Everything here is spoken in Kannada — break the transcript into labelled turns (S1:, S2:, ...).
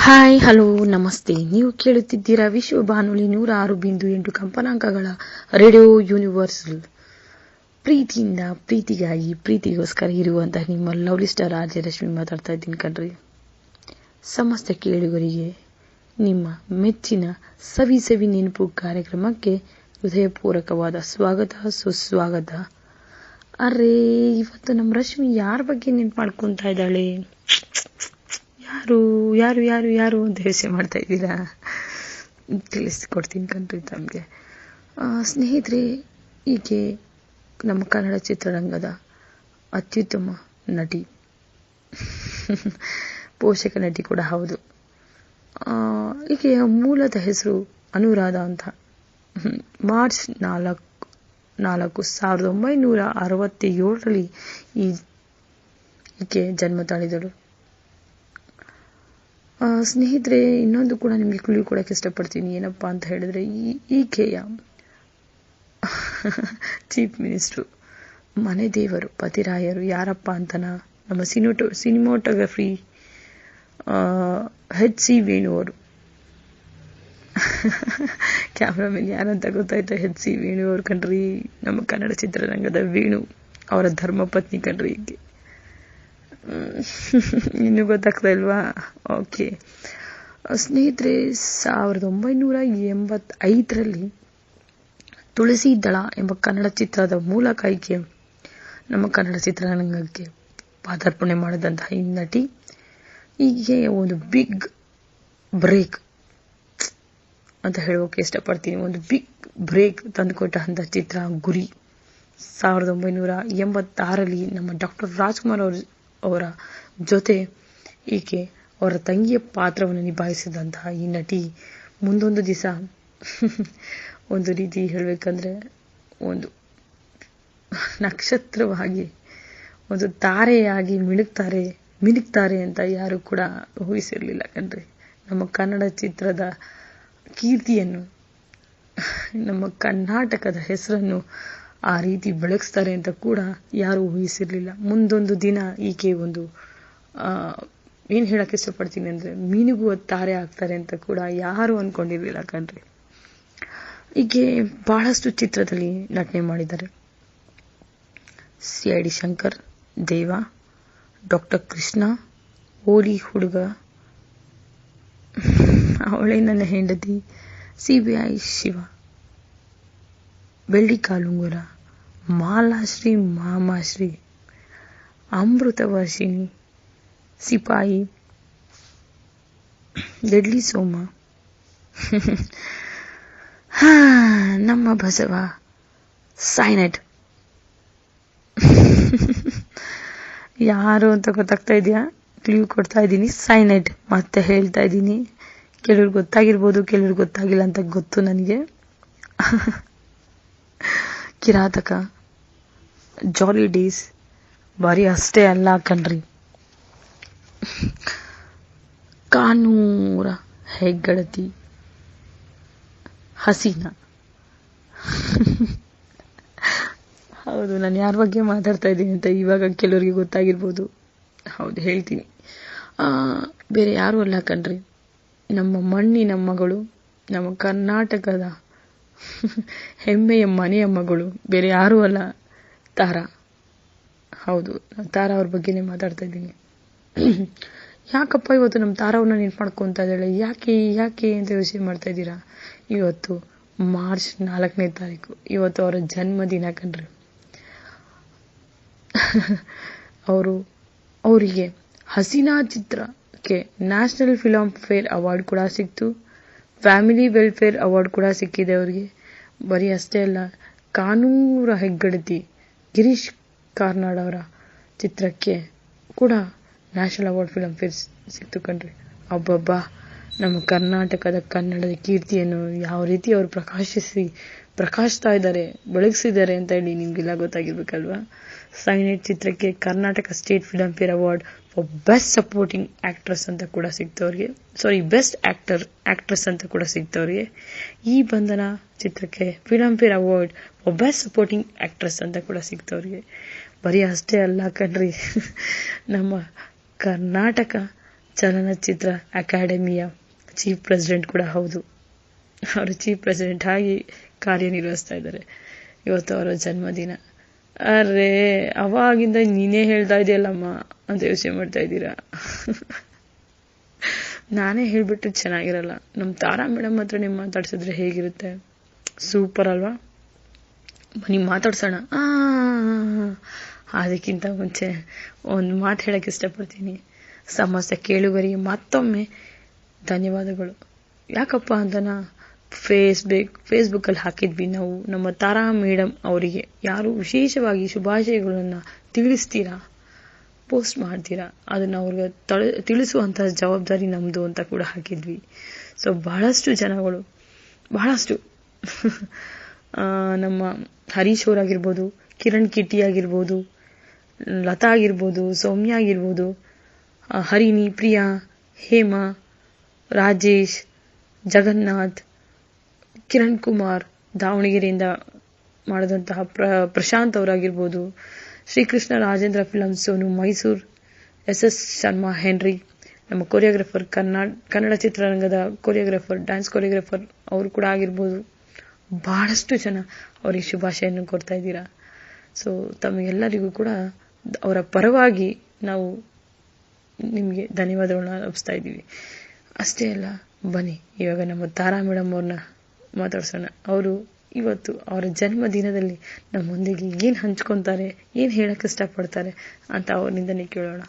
S1: ಹಾಯ್ ಹಲೋ ನಮಸ್ತೆ. ನೀವು ಕೇಳುತ್ತಿದ್ದೀರಾ ವಿಶ್ವ ಬಾನುಲಿ 106.8 ಕಂಪನಾಂಕಗಳ ರೇಡಿಯೋ ಯೂನಿವರ್ಸಲ್. ಪ್ರೀತಿಯಿಂದ ಪ್ರೀತಿಗಾಗಿ ಪ್ರೀತಿಗೋಸ್ಕರ ಇರುವಂತಹ ನಿಮ್ಮ ಲವ್ಲಿ ಸ್ಟಾರ್ ರಾಜ್ಯಲಕ್ಷ್ಮಿ ಮಾತಾಡ್ತಾ ಇದ್ದೀನಿ ಕಣ್ರಿ. ಸಮಸ್ತ ಕೇಳುಗರಿಗೆ ನಿಮ್ಮ ಮೆಚ್ಚಿನ ಸವಿ ಸವಿ ನೆನಪು ಕಾರ್ಯಕ್ರಮಕ್ಕೆ ಹೃದಯಪೂರ್ವಕವಾದ ಸ್ವಾಗತ ಸುಸ್ವಾಗತ. ಅರೇ, ಇವತ್ತು ನಮ್ಮ ರಶ್ಮಿ ಯಾರ ಬಗ್ಗೆ ನೆನಪು ಮಾಡ್ಕೊತಾ ಇದ್ದಾಳೆ? ಯಾರು ಯಾರು ಯಾರು ಯಾರು ಅಂತ ಯೋಚನೆ ಮಾಡ್ತಾ ಇದ್ದೀರಾ? ತಿಳಿಸ್ಕೊಡ್ತೀನಿ ಕಣ್ರಿ ತಮಗೆ. ಸ್ನೇಹಿತರೆ, ಈಕೆ ನಮ್ಮ ಕನ್ನಡ ಚಿತ್ರರಂಗದ ಅತ್ಯುತ್ತಮ ನಟಿ, ಪೋಷಕ ನಟಿ ಕೂಡ ಹೌದು. ಈಕೆಯ ಮೂಲದ ಹೆಸರು ಅನುರಾಧ ಅಂತ. ಮಾರ್ಚ್ 4, 1967ರಲ್ಲಿ ಈಕೆ ಜನ್ಮ ತಾಳಿದಳು. ಸ್ನೇಹಿತರೆ, ಇನ್ನೊಂದು ಕೂಡ ನಿಮಗೆ ಕ್ಲೂ ಕೊಡೋಕ್ಕೆ ಇಷ್ಟಪಡ್ತೀನಿ. ಏನಪ್ಪಾ ಅಂತ ಹೇಳಿದ್ರೆ, ಈಕೆಯ ಚೀಫ್ ಮಿನಿಸ್ಟ್ರು, ಮನೆ ದೇವರು, ಪತಿರಾಯರು ಯಾರಪ್ಪ ಅಂತನ ನಮ್ಮ ಸಿನಿಮಾಟೋಗ್ರಫಿ HC ವೇಣು ಅವರು. ಕ್ಯಾಮ್ರಾಮನ್ ಯಾರಂತ ಗೊತ್ತಾಯ್ತು? HC ವೇಣು ಅವರು ಕಣ್ರಿ, ನಮ್ಮ ಕನ್ನಡ ಚಿತ್ರರಂಗದ ವೇಣು ಅವರ ಧರ್ಮಪತ್ನಿ ಕಣ್ರಿ ಈಕೆ. ಇನ್ನೂ ಗೊತ್ತಾಗ್ತಾ ಇಲ್ವಾ? ಓಕೆ ಸ್ನೇಹಿತರೆ, 1985ರಲ್ಲಿ ತುಳಸಿ ದಳ ಎಂಬ ಕನ್ನಡ ಚಿತ್ರದ ಮೂಲಕ ಈಕೆ ನಮ್ಮ ಕನ್ನಡ ಚಿತ್ರರಂಗಕ್ಕೆ ಪಾದಾರ್ಪಣೆ ಮಾಡಿದಂತಹ ಈ ನಟಿ, ಈಕೆ ಒಂದು ಬಿಗ್ ಬ್ರೇಕ್ ಅಂತ ಹೇಳೋಕೆ ಇಷ್ಟಪಡ್ತೀನಿ. ಒಂದು ಬಿಗ್ ಬ್ರೇಕ್ ತಂದುಕೊಟ್ಟಂತಹ ಚಿತ್ರ ಗುರಿ. 1986ರಲ್ಲಿ ನಮ್ಮ ಡಾಕ್ಟರ್ ರಾಜ್ಕುಮಾರ್ ಅವರ ಜೊತೆ ಈಕೆ ಅವರ ತಂಗಿಯ ಪಾತ್ರವನ್ನು ನಿಭಾಯಿಸಿದಂತಹ ಈ ನಟಿ ಮುಂದೊಂದು ದಿವಸ ಒಂದು ರೀತಿ ಹೇಳಬೇಕಂದ್ರೆ ಒಂದು ನಕ್ಷತ್ರವಾಗಿ, ಒಂದು ತಾರೆಯಾಗಿ ಮಿನುಗ್ತಾರೆ ಅಂತ ಯಾರು ಕೂಡ ಊಹಿಸಿರ್ಲಿಲ್ಲ ಕಣ್ರಿ. ನಮ್ಮ ಕನ್ನಡ ಚಿತ್ರದ ಕೀರ್ತಿಯನ್ನು, ನಮ್ಮ ಕರ್ನಾಟಕದ ಹೆಸರನ್ನು ಆ ರೀತಿ ಬೆಳಗಿಸ್ತಾರೆ ಅಂತ ಕೂಡ ಯಾರು ಊಹಿಸಿರ್ಲಿಲ್ಲ. ಮುಂದೊಂದು ದಿನ ಈಕೆ ಒಂದು ಏನು ಹೇಳಕ್ಕೆ ಇಷ್ಟಪಡ್ತೀನಿ ಅಂದರೆ, ಮಿನುಗುವ ತಾರೆ ಆಗ್ತಾರೆ ಅಂತ ಕೂಡ ಯಾರು ಅಂದ್ಕೊಂಡಿರ್ಲಿಲ್ಲ ಕಣ್ರಿ. ಈಕೆ ಬಹಳಷ್ಟು ಚಿತ್ರದಲ್ಲಿ ನಟನೆ ಮಾಡಿದ್ದಾರೆ. CID ಶಂಕರ್, ದೇವ, ಡಾಕ್ಟರ್ ಕೃಷ್ಣ, ಓಲಿ ಹುಡುಗ, ಅವಳೇ ನನ್ನ ಹೆಂಡತಿ, CBI ಶಿವ, ಬೆಳ್ಳಿ ಕಾಲುಂಗುರ, ಮಾಲಾಶ್ರೀ, ಮಾಮಾಶ್ರೀ, ಅಮೃತವರ್ಷಿಣಿ, ಸಿಪಾಯಿ, ಡೆಡ್ಲಿ ಸೋಮ, ನಮ್ಮ ಬಸವ, ಸೈನೈಡ್. ಯಾರು ಅಂತ ಗೊತ್ತಾಗ್ತಾ ಇದೆಯಾ? ಕ್ಲೂ ಕೊಡ್ತಾ ಇದ್ದೀನಿ. ಸೈನೈಡ್ ಮತ್ತೆ ಹೇಳ್ತಾ ಇದ್ದೀನಿ. ಕೆಲವ್ರಿಗೆ ಗೊತ್ತಾಗಿರ್ಬೋದು, ಕೆಲವ್ರಿಗೆ ಗೊತ್ತಾಗಿಲ್ಲ ಅಂತ ಗೊತ್ತು ನನಗೆ. ಕಿರಾತಕ, ಜಾಲಿ ಡೇಸ್, ಬರೀ ಅಷ್ಟೇ ಅಲ್ಲ ಕಣ್ರಿ, ಕಾನೂರ ಹೆಗ್ಗಡತಿ, ಹಸೀನಾ. ಹೌದು, ನಾನು ಯಾರ ಬಗ್ಗೆ ಮಾತಾಡ್ತಾ ಇದ್ದೀನಿ ಅಂತ ಇವಾಗ ಕೆಲವರಿಗೆ ಗೊತ್ತಾಗಿರ್ಬೋದು. ಹೌದು, ಹೇಳ್ತೀನಿ. ಬೇರೆ ಯಾರು ಅಲ್ಲ ಕಣ್ರಿ, ನಮ್ಮ ಮಣ್ಣಿನ ಮಗಳು, ನಮ್ಮ ಕರ್ನಾಟಕದ ಹೆಮ್ಮೆಯ ಮನೆಯ ಮಗಳು, ಬೇರೆ ಯಾರೂ ಅಲ್ಲ, ತಾರಾ. ಹೌದು, ತಾರಾ ಅವ್ರ ಬಗ್ಗೆನೇ ಮಾತಾಡ್ತಾ ಇದ್ದೀನಿ. ಯಾಕಪ್ಪ ಇವತ್ತು ನಮ್ಮ ತಾರಾ ಅವ್ರನ್ನ ನೆನ್ಪು ಮಾಡ್ಕೊತಾ ಇದ್ದಾಳೆ, ಯಾಕೆ ಅಂತ ಯೋಚನೆ ಮಾಡ್ತಾ ಇದ್ದೀರಾ? ಇವತ್ತು ಮಾರ್ಚ್ 4ನೇ ತಾರೀಕು, ಇವತ್ತು ಅವರ ಜನ್ಮದಿನ ಕಣ್ರಿ. ಅವರಿಗೆ ಹಸೀನಾ ಚಿತ್ರಕ್ಕೆ ನ್ಯಾಷನಲ್ ಫಿಲ್ಮ್ ಫೇರ್ ಅವಾರ್ಡ್ ಕೂಡ ಸಿಕ್ತು, ಫ್ಯಾಮಿಲಿ ವೆಲ್ಫೇರ್ ಅವಾರ್ಡ್ ಕೂಡ ಸಿಕ್ಕಿದೆ ಅವರಿಗೆ. ಬರೀ ಅಷ್ಟೇ ಅಲ್ಲ, ಕಾನೂರ ಹೆಗ್ಗಡತಿ ಗಿರೀಶ್ ಕಾರ್ನಾಡ್ ಅವರ ಚಿತ್ರಕ್ಕೆ ಕೂಡ ನ್ಯಾಷನಲ್ ಅವಾರ್ಡ್ ಫಿಲ್ಮ್ ಫೇರ್ ಸಿಕ್ತು ಕಣ್ರಿ. ಅಬ್ಬಬ್ಬಾ, ನಮ್ಮ ಕರ್ನಾಟಕದ ಕನ್ನಡದ ಕೀರ್ತಿಯನ್ನು ಯಾವ ರೀತಿ ಅವರು ಪ್ರಕಾಶಿಸ್ತಾ ಇದ್ದಾರೆ, ಬೆಳಗಿಸಿದ್ದಾರೆ ಅಂತ ಹೇಳಿ ನಿಮ್ಗೆಲ್ಲ ಗೊತ್ತಾಗಿರ್ಬೇಕಲ್ವಾ? ಸೈನೈಡ್ ಚಿತ್ರಕ್ಕೆ Karnataka state film fair award for best supporting actress ಅಂತ ಕೂಡ ಸಿಕ್ತವ್ರಿಗೆ, ಬೆಸ್ಟ್ ಆಕ್ಟ್ರೆಸ್ ಅಂತ ಕೂಡ ಸಿಕ್ತವ್ರಿಗೆ. ಈ ಬಂಧನ ಚಿತ್ರಕ್ಕೆ film fair award for best supporting actress ಅಂತ ಕೂಡ ಸಿಕ್ತವ್ರಿಗೆ. ಬರೀ ಅಷ್ಟೇ ಅಲ್ಲ ಕಣ್ರಿ, ನಮ್ಮ ಕರ್ನಾಟಕ ಚಲನಚಿತ್ರ ಅಕಾಡೆಮಿಯ ಚೀಫ್ ಪ್ರೆಸಿಡೆಂಟ್ ಕೂಡ ಹೌದು. ಅವರು ಚೀಫ್ ಪ್ರೆಸಿಡೆಂಟ್ ಆಗಿ ಕಾರ್ಯನಿರ್ವಹಿಸ್ತಾ ಇದ್ದಾರೆ. ಇವತ್ತು ಅವರ ಜನ್ಮದಿನ. ಅರೆ, ಅವಾಗಿಂದ ನೀನೇ ಹೇಳ್ತಾ ಇದೆಯಲ್ಲಮ್ಮ ಅಂತ ಯೋಚನೆ ಮಾಡ್ತಾ ಇದ್ದೀರಾ? ನಾನೇ ಹೇಳ್ಬಿಟ್ರೆ ಚೆನ್ನಾಗಿರಲ್ಲ. ನಮ್ಮ ತಾರಾ ಮೇಡಮ್ ಹತ್ರ ನೀವು ಮಾತಾಡ್ಸಿದ್ರೆ ಹೇಗಿರುತ್ತೆ? ಸೂಪರ್ ಅಲ್ವಾ? ನೀವು ಮಾತಾಡ್ಸೋಣ. ಅದಕ್ಕಿಂತ ಮುಂಚೆ ಒಂದು ಮಾತು ಹೇಳಕ್ಕೆ ಇಷ್ಟಪಡ್ತೀನಿ. ಸಮಸ್ತ ಕೇಳುಗರಿಗೆ ಮತ್ತೊಮ್ಮೆ ಧನ್ಯವಾದಗಳು. ಯಾಕಪ್ಪ ಅಂತನ ಫೇಸ್ಬುಕ್ಕಲ್ಲಿ ಹಾಕಿದ್ವಿ ನಾವು. ನಮ್ಮ ತಾರಾ ಮೇಡಮ್ ಅವರಿಗೆ ಯಾರು ವಿಶೇಷವಾಗಿ ಶುಭಾಶಯಗಳನ್ನು ತಿಳಿಸ್ತೀರಾ, ಪೋಸ್ಟ್ ಮಾಡ್ತೀರಾ, ಅದನ್ನು ಅವ್ರಿಗೆ ತಿಳಿಸುವಂತಹ ಜವಾಬ್ದಾರಿ ನಮ್ಮದು ಅಂತ ಕೂಡ ಹಾಕಿದ್ವಿ. ಸೊ ಬಹಳಷ್ಟು ಜನಗಳು, ಬಹಳಷ್ಟು ನಮ್ಮ ಹರೀಶ್ ಅವರಾಗಿರ್ಬೋದು, ಕಿರಣ್ ಕಿಟ್ಟಿ ಆಗಿರ್ಬೋದು, ಲತಾ ಆಗಿರ್ಬೋದು, ಸೌಮ್ಯ ಆಗಿರ್ಬೋದು, ಹರಿಣಿ, ಪ್ರಿಯಾ, ಹೇಮಾ, ರಾಜೇಶ್, ಜಗನ್ನಾಥ್, ಕಿರಣ್ ಕುಮಾರ್ ದಾವಣಗೆರೆಯಿಂದ ಮಾಡಿದಂತಹ ಪ್ರಶಾಂತ್ ಅವರಾಗಿರ್ಬೋದು, Srikrishna Rajendra film Sonu Mysuru, S Sharma Henry, ನಮ್ಮ ಕೊರಿಯೋಗ್ರಾಫರ್, ಕನ್ನಡ ಚಿತ್ರರಂಗದ ಕೊರಿಯೋಗ್ರಾಫರ್, ಡ್ಯಾನ್ಸ್ ಕೊರಿಯೋಗ್ರಾಫರ್ ಅವರು ಕೂಡ ಆಗಿರ್ಬೋದು. ಬಹಳಷ್ಟು ಜನ ಅವರಿಗೆ ಶುಭಾಶಯನ್ನು ಕೊಡ್ತಾ ಇದ್ದೀರಾ. ಸೊ ತಮಗೆಲ್ಲರಿಗೂ ಕೂಡ ಅವರ ಪರವಾಗಿ ನಾವು ನಿಮಗೆ ಧನ್ಯವಾದಗಳನ್ನ ಅರ್ಪಿಸ್ತಾ ಇದ್ದೀವಿ. ಅಷ್ಟೇ ಅಲ್ಲ, ಬನ್ನಿ ಇವಾಗ ನಮ್ಮ ತಾರಾ ಮೇಡಮ್ ಅವ್ರನ್ನ ಮಾತಾಡ್ಸೋಣ. ಅವರು ಇವತ್ತು ಅವರ ಜನ್ಮದಿನದಲ್ಲಿ ನಮ್ಮೊಂದಿಗೆ ಏನು ಹಂಚ್ಕೊತಾರೆ, ಏನು ಹೇಳಕ್ಕೆ ಇಷ್ಟಪಡ್ತಾರೆ ಅಂತ ಅವರಿಂದನೇ ಕೇಳೋಣ.